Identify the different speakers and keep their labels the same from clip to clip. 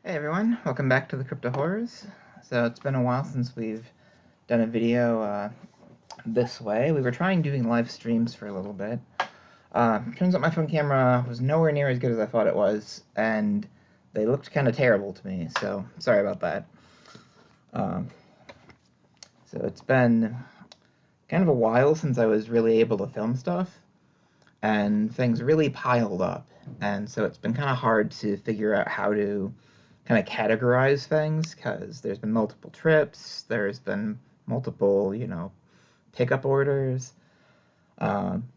Speaker 1: Hey everyone, welcome back to the Crypto Horrors. So it's been a while since we've done a video this way. We were trying doing live streams for a little bit. Turns out my phone camera was nowhere near as good as I thought it was, and they looked kind of terrible to me, so sorry about that. So it's been kind of a while since I was really able to film stuff, and things really piled up, and so it's been kind of hard to figure out how to kind of categorize things, because there's been multiple trips, there's been multiple, pickup orders.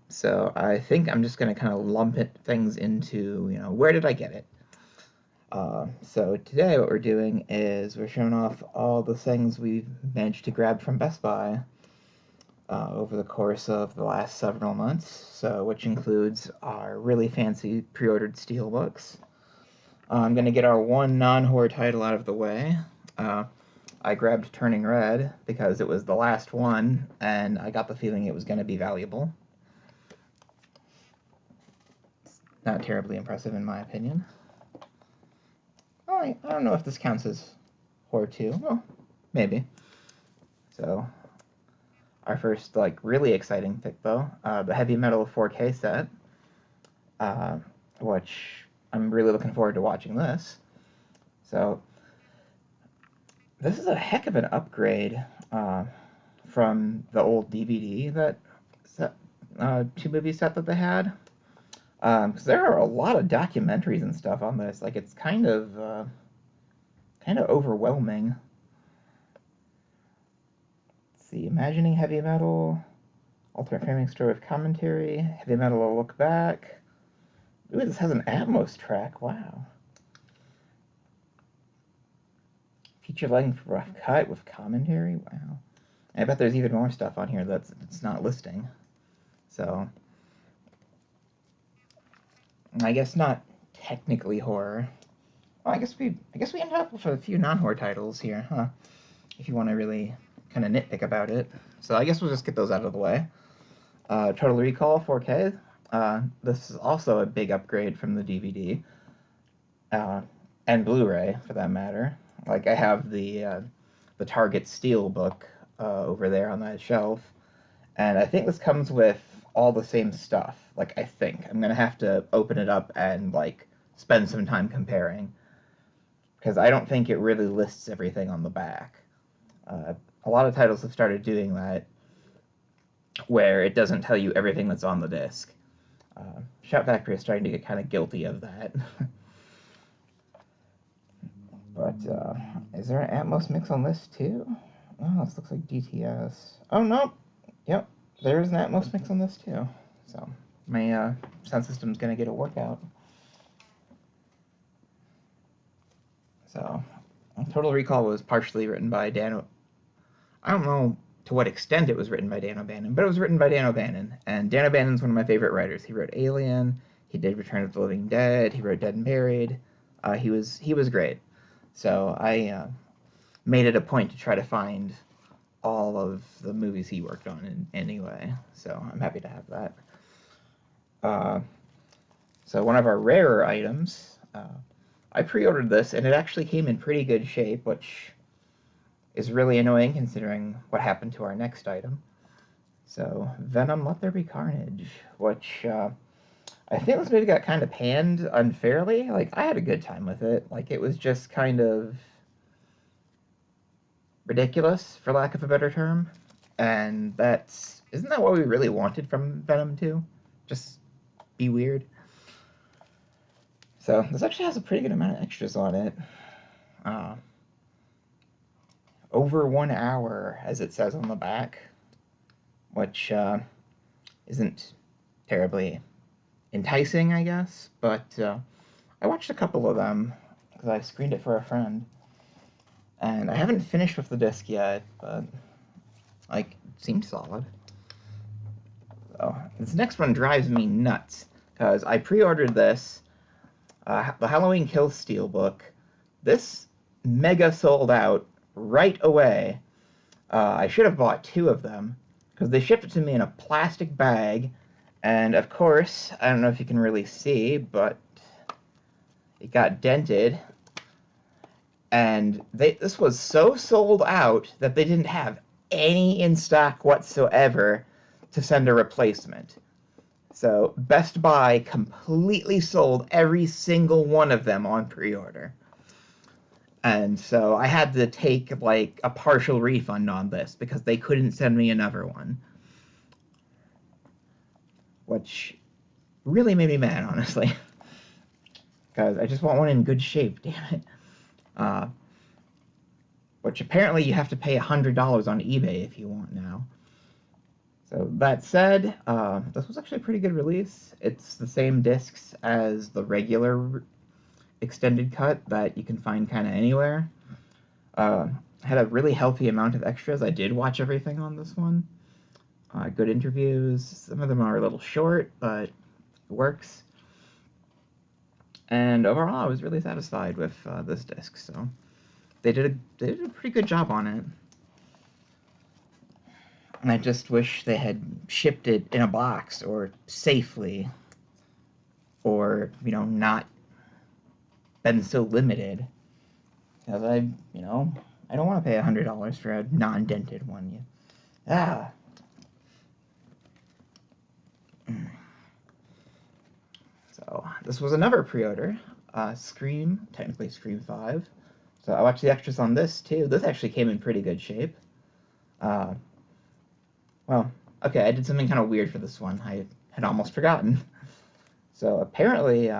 Speaker 1: So I think I'm just going to kind of lump things into, where did I get it? So today what we're doing is we're showing off all the things we've managed to grab from Best Buy over the course of the last several months, so which includes our really fancy pre-ordered Steelbooks. I'm going to get our one non-horror title out of the way. I grabbed Turning Red because it was the last one, and I got the feeling it was going to be valuable. It's not terribly impressive in my opinion. I don't know if this counts as horror too. Well, maybe. So, our first, really exciting pick, though, the Heavy Metal 4K set, which I'm really looking forward to watching this. So, this is a heck of an upgrade from the old DVD two-movie set that they had. Because there are a lot of documentaries and stuff on this. Like, it's kind of overwhelming. Let's see, Imagining Heavy Metal, alternate framing story with commentary, Heavy Metal A Look Back. Ooh, this has an Atmos track, wow. Feature-length rough cut with commentary, wow. And I bet there's even more stuff on here that's not listing. So, I guess not technically horror. Well, I guess we ended up with a few non-horror titles here, huh? If you want to really kind of nitpick about it. So I guess we'll just get those out of the way. Total Recall 4K. This is also a big upgrade from the DVD. And Blu-ray, for that matter. Like, I have the Target Steelbook over there on that shelf. And I think this comes with all the same stuff. Like, I think. I'm going to have to open it up and, spend some time comparing. Because I don't think it really lists everything on the back. A lot of titles have started doing that, where it doesn't tell you everything that's on the disc. Shout Factory is starting to get kind of guilty of that. But, is there an Atmos mix on this, too? Oh, this looks like DTS. Oh, no! Yep, there's an Atmos mix on this, too. So, my sound system's gonna get a workout. So, Total Recall was partially written by Dan I don't know to what extent it was written by Dan O'Bannon, but it was written by Dan O'Bannon. And Dan O'Bannon's one of my favorite writers. He wrote Alien, he did Return of the Living Dead, he wrote Dead and Buried. He was great. So I made it a point to try to find all of the movies he worked on anyway. So I'm happy to have that. So one of our rarer items, I pre-ordered this, and it actually came in pretty good shape, which is really annoying considering what happened to our next item. So, Venom, Let There Be Carnage, which I think this movie got kind of panned unfairly. Like, I had a good time with it. Like, it was just kind of ridiculous, for lack of a better term. And isn't that what we really wanted from Venom 2? Just be weird. So, this actually has a pretty good amount of extras on it. Over 1 hour, as it says on the back, which isn't terribly enticing, I guess, but I watched a couple of them because I screened it for a friend, and I haven't finished with the disc yet, but it seemed solid. So this next one drives me nuts because I pre-ordered this, the Halloween Kills Steelbook. This mega sold out right away. I should have bought 2 of them because they shipped it to me in a plastic bag, and of course, I don't know if you can really see, but it got dented And this was so sold out that they didn't have any in stock whatsoever to send a replacement. So Best Buy completely sold every single one of them on pre-order. And so I had to take like a partial refund on this because they couldn't send me another one. Which really made me mad, honestly. Because I just want one in good shape, damn it. Which apparently you have to pay $100 on eBay if you want now. So that said, this was actually a pretty good release. It's the same discs as the regular extended cut that you can find kind of anywhere. Had a really healthy amount of extras. I did watch everything on this one. Good interviews. Some of them are a little short, but it works. And overall, I was really satisfied with this disc. So they did a pretty good job on it. And I just wish they had shipped it in a box or safely, or not been so limited. Because I don't want to pay $100 for a non-dented one. So this was another pre-order, Scream, technically Scream 5. So I watched the extras on this too. This actually came in pretty good shape. Well, okay, I did something kind of weird for this one. I had almost forgotten. So apparently,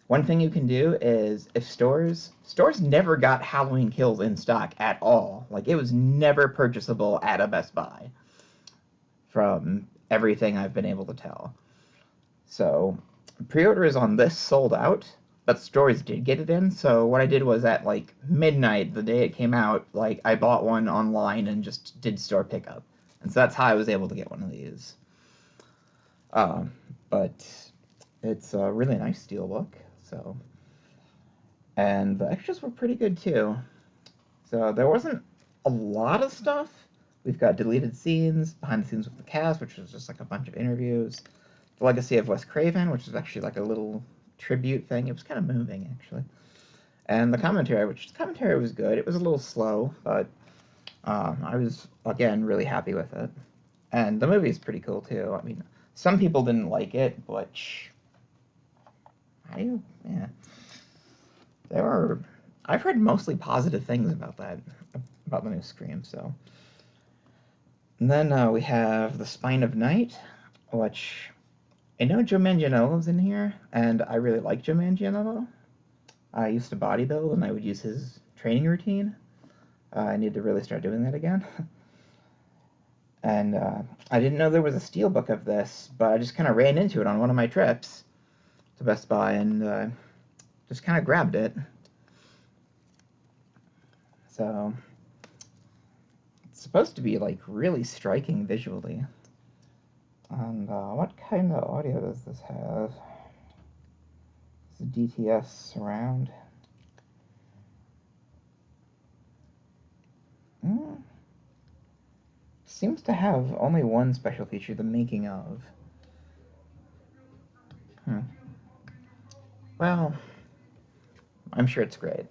Speaker 1: one thing you can do is if stores never got Halloween Kills in stock at all. Like, it was never purchasable at a Best Buy from everything I've been able to tell. So pre-orders on this sold out, but stores did get it in. So what I did was at like midnight the day it came out, like I bought one online and just did store pickup. And so that's how I was able to get one of these. But it's a really nice Steelbook. So, and the extras were pretty good too. So there wasn't a lot of stuff. We've got deleted scenes, behind the scenes with the cast, which was just like a bunch of interviews. The Legacy of Wes Craven, which is actually like a little tribute thing. It was kind of moving, actually. And the commentary, which the commentary was good. It was a little slow, but I was, again, really happy with it. And the movie is pretty cool, too. I mean, some people didn't like it, which... yeah. I've heard mostly positive things about the new Scream, so... And then we have The Spine of Night, which... I know Joe Manganiello's in here, and I really like Joe Manganiello. I used to bodybuild, and I would use his training routine. I need to really start doing that again. And I didn't know there was a Steelbook of this, but I just kind of ran into it on one of my trips to Best Buy, and just kind of grabbed it. So it's supposed to be like really striking visually. And what kind of audio does this have? It's a DTS surround. Seems to have only one special feature, the making of. Well, I'm sure it's great.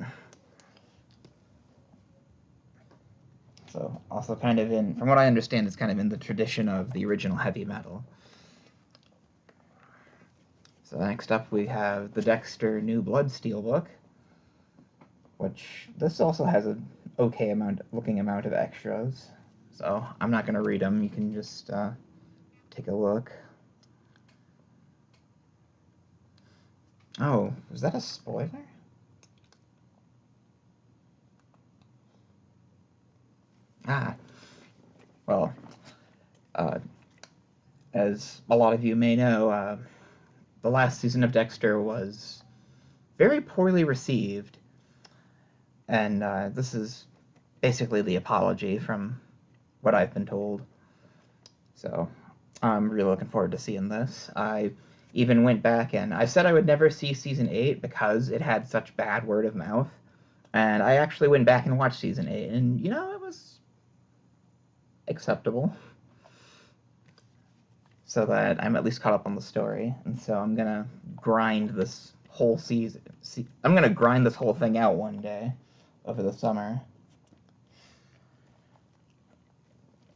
Speaker 1: So, also kind of from what I understand, it's kind of in the tradition of the original heavy metal. So next up we have the Dexter New Blood Steelbook, which this also has an okay looking amount of extras. So I'm not going to read them. You can just take a look. Oh, was that a spoiler? Well, as a lot of you may know, the last season of Dexter was very poorly received, and this is basically the apology from what I've been told. So I'm really looking forward to seeing this. I even went back and I said I would never see season 8 because it had such bad word of mouth, and I actually went back and watched season 8, and it was acceptable, so that I'm at least caught up on the story. And so I'm gonna grind this whole season. I'm gonna grind this whole thing out one day, over the summer.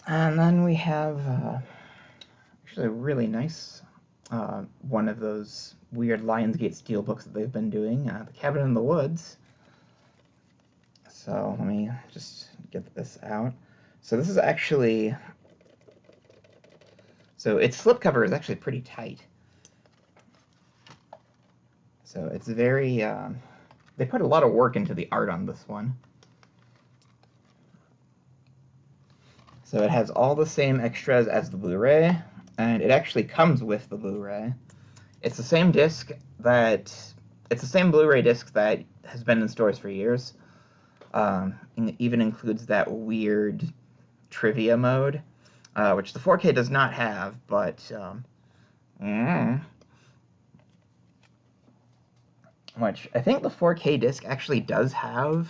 Speaker 1: And then we have actually a really nice one of those weird Lionsgate Steelbooks that they've been doing, The Cabin in the Woods. So let me just get this out. So this is actually, so its slipcover is actually pretty tight. So it's very, they put a lot of work into the art on this one. So it has all the same extras as the Blu-ray, and it actually comes with the Blu-ray. It's the same disc that, it's the same Blu-ray disc that has been in stores for years. It even includes that weird trivia mode, which the 4K does not have, but which I think the 4K disc actually does have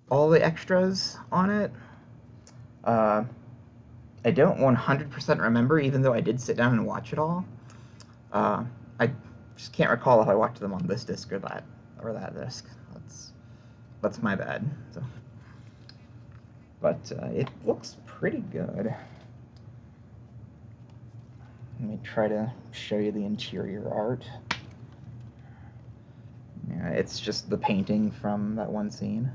Speaker 1: all the extras on it. I don't 100% remember, even though I did sit down and watch it all. I just can't recall if I watched them on this disc or that disc. That's my bad. So, but it looks pretty good. Let me try to show you the interior art. Yeah, it's just the painting from that one scene.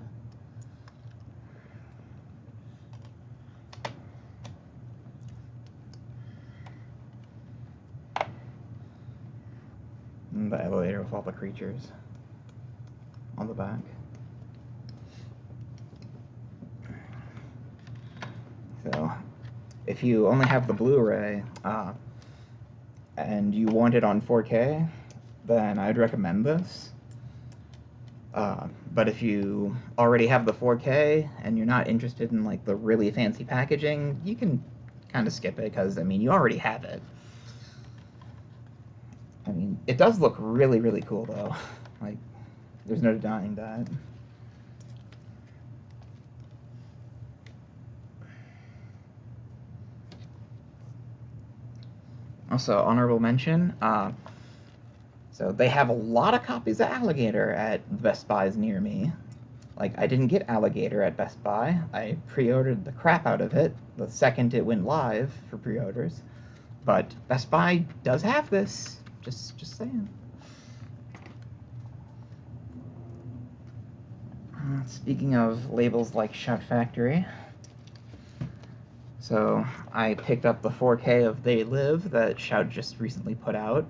Speaker 1: And the elevator with all the creatures on the back. So, if you only have the Blu-ray and you want it on 4K, then I'd recommend this. But if you already have the 4K and you're not interested in like the really fancy packaging, you can kind of skip it because, I mean, you already have it. I mean, it does look really, really cool though. Like, there's no denying that. Also, honorable mention, so they have a lot of copies of Alligator at Best Buys near me. Like, I didn't get Alligator at Best Buy. I pre-ordered the crap out of it the second it went live for pre-orders. But Best Buy does have this. Just saying. Speaking of labels like Shout Factory, so I picked up the 4K of They Live that Shout just recently put out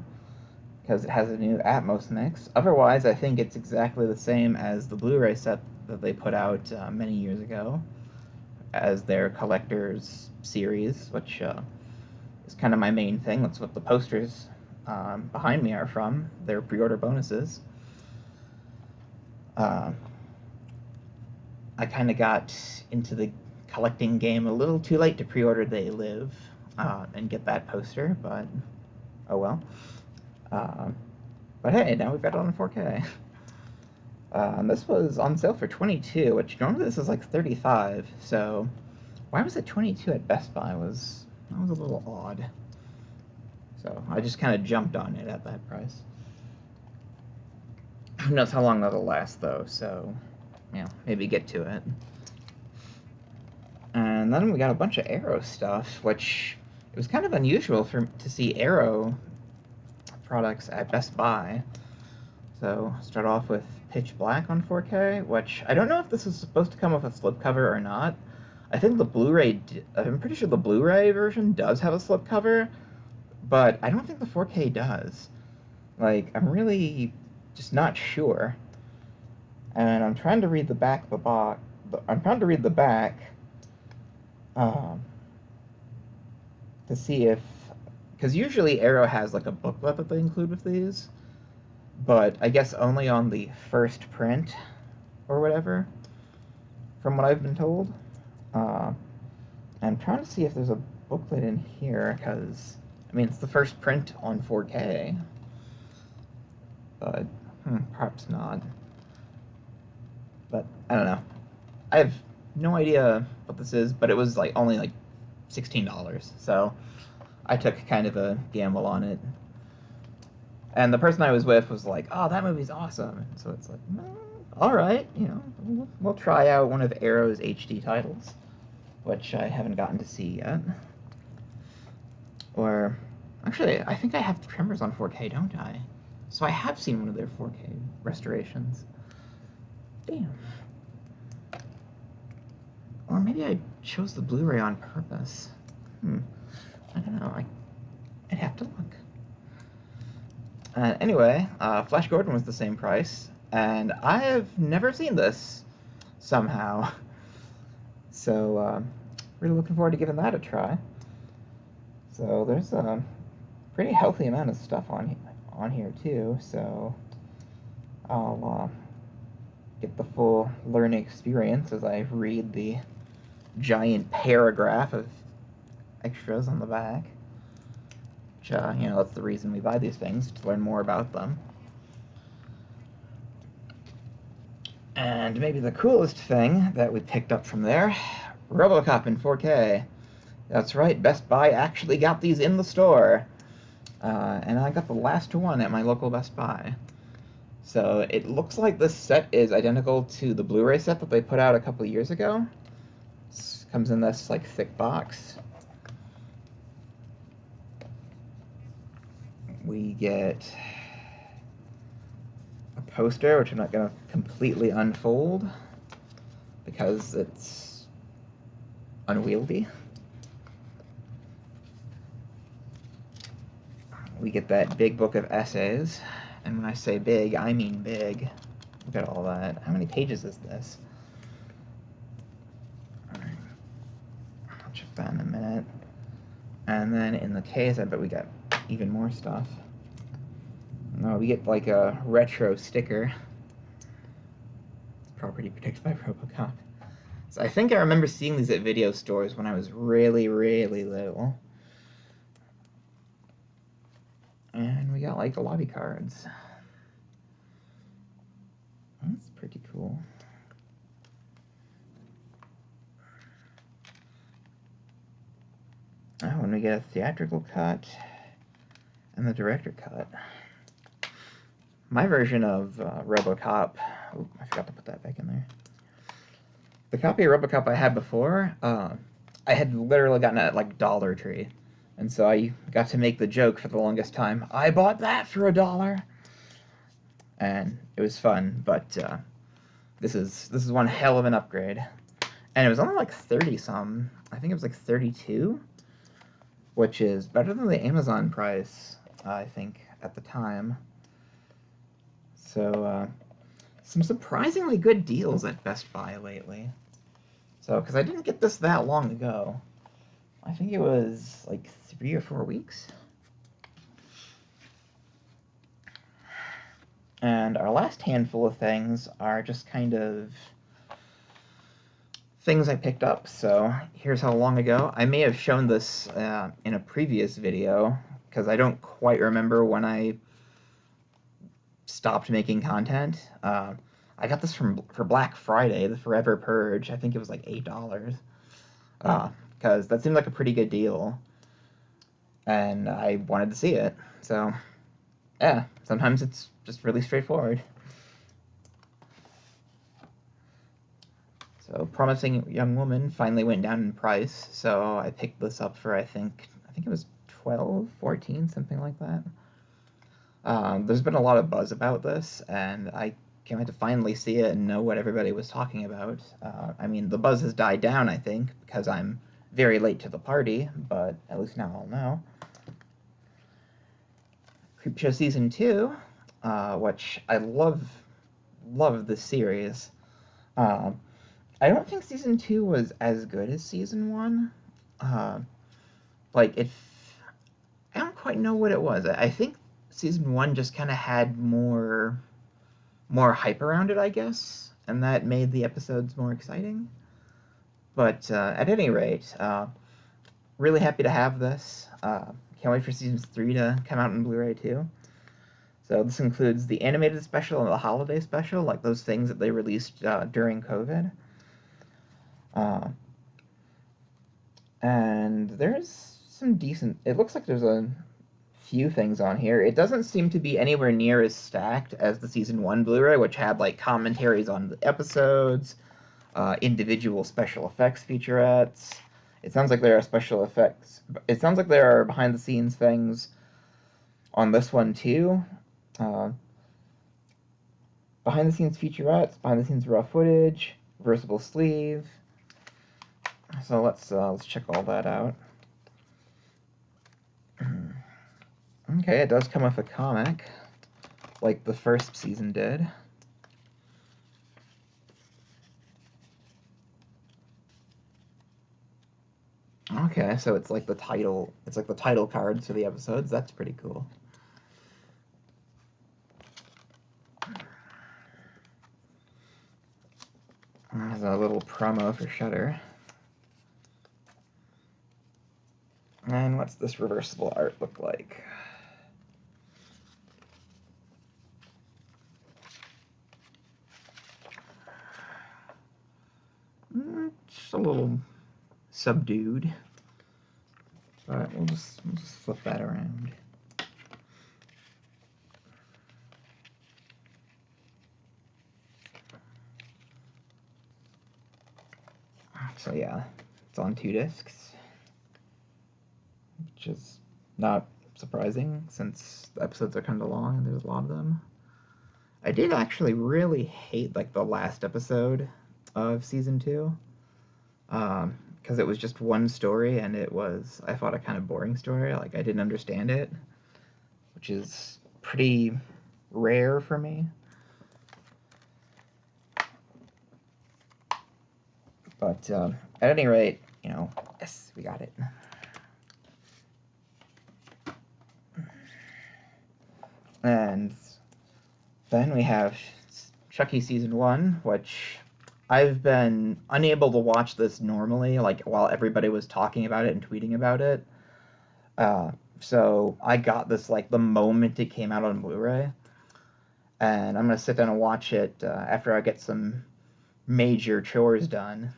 Speaker 1: because it has a new Atmos mix. Otherwise, I think it's exactly the same as the Blu-ray set that they put out many years ago as their collector's series, which is kind of my main thing. That's what the posters behind me are from. They're pre-order bonuses. I kind of got into the collecting game a little too late to pre-order They Live and get that poster, but oh well. But hey, now we've got it on 4K. This was on sale for $22, which normally this is like $35. So why was it $22 at Best Buy? That was a little odd. So I just kind of jumped on it at that price. Who knows how long that'll last though? So maybe get to it. And then we got a bunch of Arrow stuff, which it was kind of unusual to see Arrow products at Best Buy. So start off with Pitch Black on 4K, which I don't know if this is supposed to come with a slipcover or not. I think the Blu-ray, I'm pretty sure the Blu-ray version does have a slipcover, but I don't think the 4K does. Like, I'm really just not sure. And I'm trying to read the back of the box. I'm trying to read the back to see if, because usually Arrow has like a booklet that they include with these, but I guess only on the first print or whatever, from what I've been told. I'm trying to see if there's a booklet in here, because, I mean, it's the first print on 4K, but perhaps not. But I don't know. I have no idea what this is, but it was like only like $16, so I took kind of a gamble on it. And the person I was with was like, "Oh, that movie's awesome." And so it's like, no, all right, you know, we'll try out one of Arrow's HD titles, which I haven't gotten to see yet. Or, actually, I think I have Tremors on 4K, don't I? So I have seen one of their 4K restorations. Damn. Or maybe I chose the Blu-ray on purpose. I don't know. I'd have to look. Anyway, Flash Gordon was the same price, and I have never seen this somehow. So, really looking forward to giving that a try. So there's a pretty healthy amount of stuff on here too. So I'll get the full learning experience as I read the giant paragraph of extras on the back. Which, you know, that's the reason we buy these things, to learn more about them. And maybe the coolest thing that we picked up from there, Robocop in 4K. That's right, Best Buy actually got these in the store. And I got the last one at my local Best Buy. So it looks like this set is identical to the Blu-ray set that they put out a couple of years ago. It comes in this like thick box. We get a poster, which I'm not going to completely unfold because it's unwieldy. We get that big book of essays, and when I say big, I mean big. Look at all that. How many pages is this? Alright, I'll check that in a minute. And then in the case, I bet we got even more stuff. No, we get like a retro sticker. Property protected by Robocop. So I think I remember seeing these at video stores when I was really, really little. And we got like the lobby cards. That's pretty cool. Oh, and we get a theatrical cut and the director cut. My version of Robocop... Oh, I forgot to put that back in there. The copy of Robocop I had before, I had literally gotten it at like Dollar Tree. And so I got to make the joke for the longest time, I bought that for $1. And it was fun, but this is one hell of an upgrade. And it was only like 30-some. I think it was like 32, which is better than the Amazon price, I think, at the time. So, some surprisingly good deals at Best Buy lately. So, because I didn't get this that long ago. I think it was like 3 or 4 weeks. And our last handful of things are just kind of things I picked up. So here's how long ago. I may have shown this in a previous video, because I don't quite remember when I stopped making content. I got this for Black Friday, the Forever Purge. I think it was like $8. Because that seemed like a pretty good deal. And I wanted to see it. So, yeah, sometimes it's just really straightforward. So, Promising Young Woman finally went down in price, so I picked this up for, I think it was $12, $14, something like that. There's been a lot of buzz about this, and I can't wait to finally see it and know what everybody was talking about. I mean, the buzz has died down, I think, because I'm very late to the party, but at least now I'll know. Creepshow Season 2, which I love this series. I don't think Season 2 was as good as Season 1. I don't quite know what it was. I think Season 1 just kind of had more hype around it, I guess, and that made the episodes more exciting. But at any rate, really happy to have this. Can't wait for Season 3 to come out in Blu-ray too. So this includes the animated special and the holiday special, like those things that they released during COVID. And there's some decent... It looks like there's a few things on here. It doesn't seem to be anywhere near as stacked as the Season 1 Blu-ray, which had, like, commentaries on the episodes, individual special effects featurettes. It sounds like there are special effects. It sounds like there are behind-the-scenes things on this one, too. Behind-the-scenes featurettes, behind-the-scenes raw footage, reversible sleeve. So let's check all that out. Okay, it does come with a comic, like the first season did. Okay, so it's like the title. It's like the title cards for the episodes. That's pretty cool. There's a little promo for Shudder. And what's this reversible art look like? Just a little subdued, but we'll just flip that around. So yeah, it's on 2 discs, which is not surprising since the episodes are kind of long and there's a lot of them. I did actually really hate like the last episode of season 2, because it was just one story and I thought a kind of boring story. Like I didn't understand it, which is pretty rare for me. But at any rate, you know, yes, we got it. And then we have Chucky Season 1, which I've been unable to watch this normally, like while everybody was talking about it and tweeting about it. So I got this like the moment it came out on Blu-ray. And I'm going to sit down and watch it after I get some major chores done.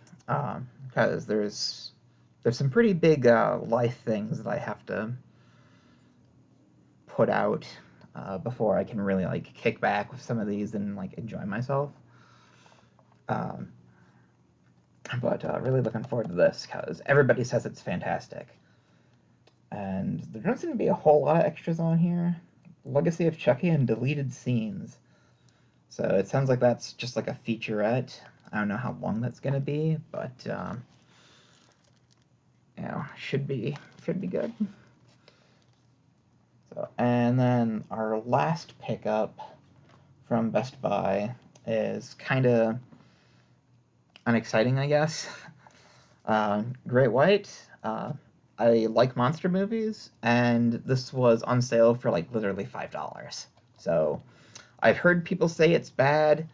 Speaker 1: Because there's some pretty big life things that I have to put out before I can really like kick back with some of these and like enjoy myself. But really looking forward to this because everybody says it's fantastic. And there doesn't seem to be a whole lot of extras on here. Legacy of Chucky and deleted scenes. So it sounds like that's just like a featurette. I don't know how long that's gonna be, but you know, should be good. So, and then our last pickup from Best Buy is kind of unexciting, I guess. Great White. I like monster movies, and this was on sale for like literally $5. So I've heard people say it's bad.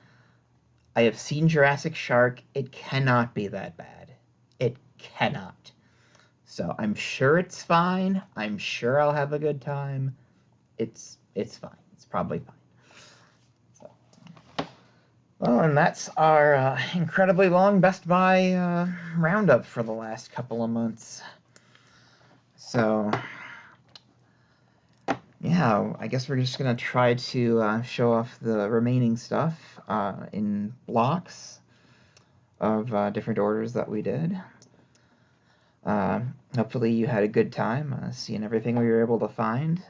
Speaker 1: I have seen Jurassic Shark. It cannot be that bad. It cannot. So I'm sure it's fine. I'm sure I'll have a good time. It's fine. It's probably fine. So, well, and that's our incredibly long Best Buy roundup for the last couple of months. So, yeah, I guess we're just going to try to show off the remaining stuff in blocks of different orders that we did. Hopefully you had a good time seeing everything we were able to find.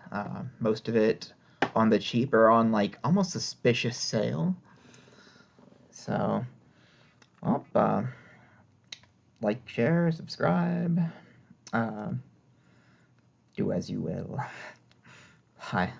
Speaker 1: Most of it on the cheap or on like almost suspicious sale. So, well, like, share, subscribe. Do as you will. Hi.